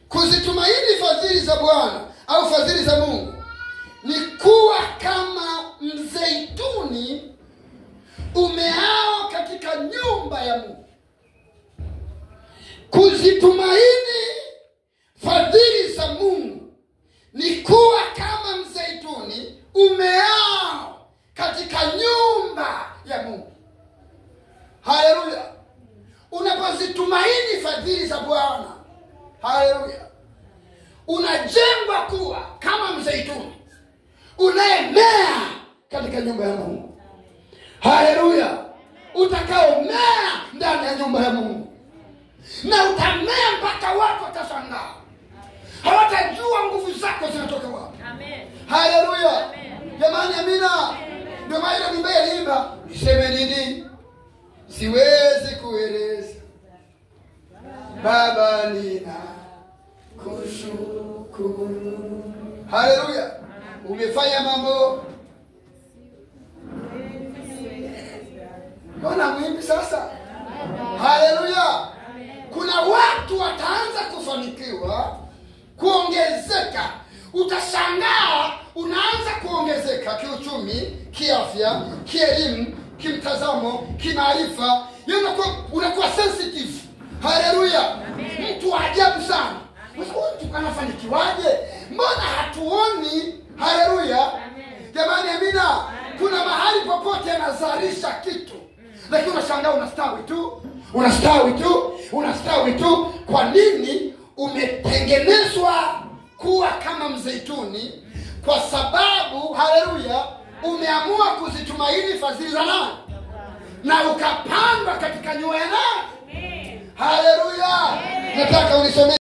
Kuzitumaini fadhili za Bwana au fadhili za Mungu ni kuwa kama mzeituni umeao katika nyumba ya Mungu. Kuzitumaini fadhili za Mungu ni kuwa kama mzeituni umeao katika nyumba ya Mungu. Haleluya. Unapozitumaini fadhili za Bwana, haleluya, unajengwa kuwa kama mzeituni unayemea katika nyumba ya Mungu. Haleluya. Utakaomea ndani ya nyumba ya Mungu, na utamea mpaka watu watashangaa, hawatajua nguvu zako zinatoka wapi. Amen. Haleluya. Jamani, amina. Ndio maana Biblia inaimba, niseme nini siwezi kueleza, Baba nina kushukuru. Haleluya. Umefanya mambo. Mbona mwimbi sasa? Haleluya. Kuna watu wataanza kufanikiwa, kuongezeka. Utashangaa unaanza kuongezeka kiuchumi, kiafya, kielimu, kimtazamo, kimaarifa. Unakuwa sensitive. Haleluya. Mtu wa ajabu sana. Mtu anafanikiwaje? Mbona hatuoni? Haleluya. Jamani, amina. Kuna mahali popote anazalisha kitu, lakini unashangaa unastawi tu. Unastawi tu. Kwa nini? Umetengenezwa kuwa kama mzeituni kwa sababu, haleluya, umeamua kuzitumaini fadhili za nani? Na ukapandwa katika nyumba ya nani? Haleluya. Nataka unisome